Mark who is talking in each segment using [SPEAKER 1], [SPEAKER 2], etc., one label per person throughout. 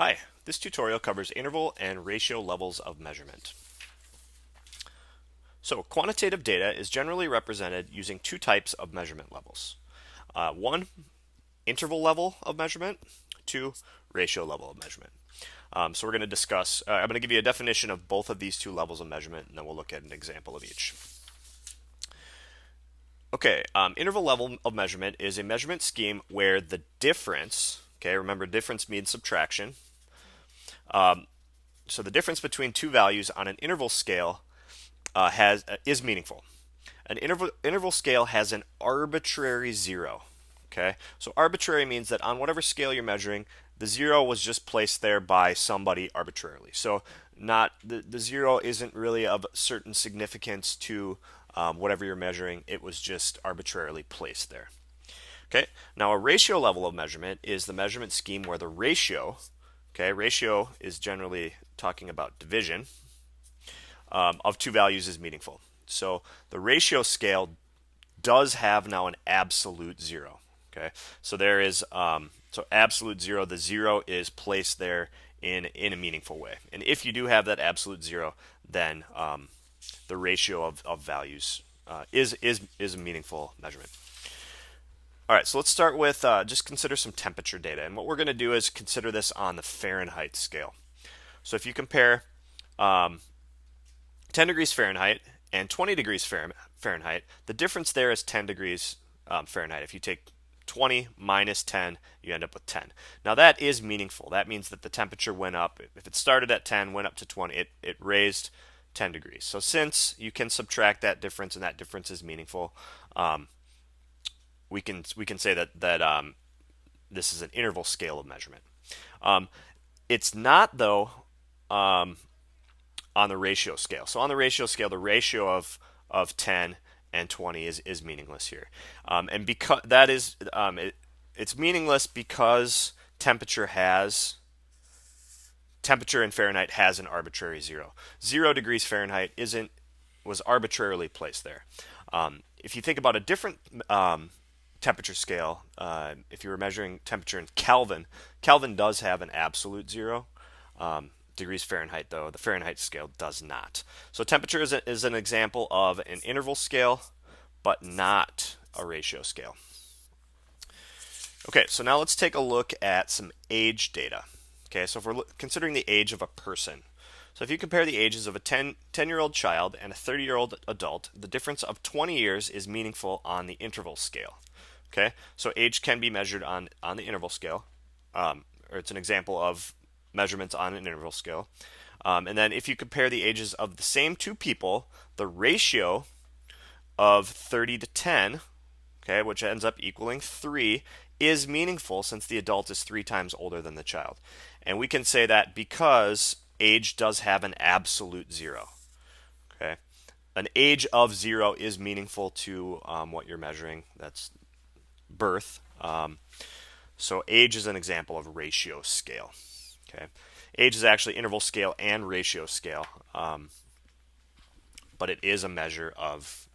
[SPEAKER 1] Hi, this tutorial covers interval and ratio levels of measurement. So quantitative data is generally represented using two types of measurement levels. One, interval level of measurement. Two, ratio level of measurement. So we're going to discuss, I'm going to give you a definition of both of these two levels of measurement, and then we'll look at an example of each. Okay, interval level of measurement is a measurement scheme where the difference, okay, remember difference means subtraction. So the difference between two values on an interval scale is meaningful. An interval scale has an arbitrary zero. Okay, so arbitrary means that on whatever scale you're measuring, the zero was just placed there by somebody arbitrarily. So not the zero isn't really of certain significance to whatever you're measuring. It was just arbitrarily placed there. Okay, now a ratio level of measurement is the measurement scheme where the ratio, okay, ratio is generally talking about division, of two values is meaningful. So the ratio scale does have now an absolute zero. Okay, so there is so absolute zero. The zero is placed there in a meaningful way. And if you do have that absolute zero, then the ratio of values is a meaningful measurement. All right, so let's start with just consider some temperature data. And what we're going to do is consider this on the Fahrenheit scale. So if you compare 10 degrees Fahrenheit and 20 degrees Fahrenheit, the difference there is 10 degrees Fahrenheit. If you take 20 minus 10, you end up with 10. Now that is meaningful. That means that the temperature went up. If it started at 10, went up to 20, it raised 10 degrees. So since you can subtract that difference and that difference is meaningful, we can say that this is an interval scale of measurement. It's not though on the ratio scale. So on the ratio scale, the ratio of 10 and 20 is meaningless here, and because that is it's meaningless because temperature in Fahrenheit has an arbitrary zero. 0 degrees Fahrenheit was arbitrarily placed there. If you think about a different temperature scale, if you were measuring temperature in Kelvin, Kelvin does have an absolute zero. Degrees Fahrenheit, though, the Fahrenheit scale does not. So temperature is an example of an interval scale, but not a ratio scale. Okay, so now let's take a look at some age data. Okay, so if we're considering the age of a person. So if you compare the ages of a 10-year-old child and a 30-year-old adult, the difference of 20 years is meaningful on the interval scale. Okay, so age can be measured on the interval scale, or it's an example of measurements on an interval scale. And then if you compare the ages of the same two people, the ratio of 30 to 10, okay, which ends up equaling 3, is meaningful since the adult is 3 times older than the child. And we can say that because age does have an absolute zero. Okay, an age of 0 is meaningful to what you're measuring. That's birth. So age is an example of ratio scale. Okay, age is actually interval scale and ratio scale, but it is a measure of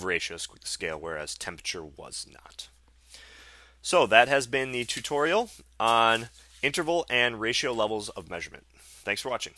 [SPEAKER 1] ratio scale, whereas temperature was not. So that has been the tutorial on interval and ratio levels of measurement. Thanks for watching.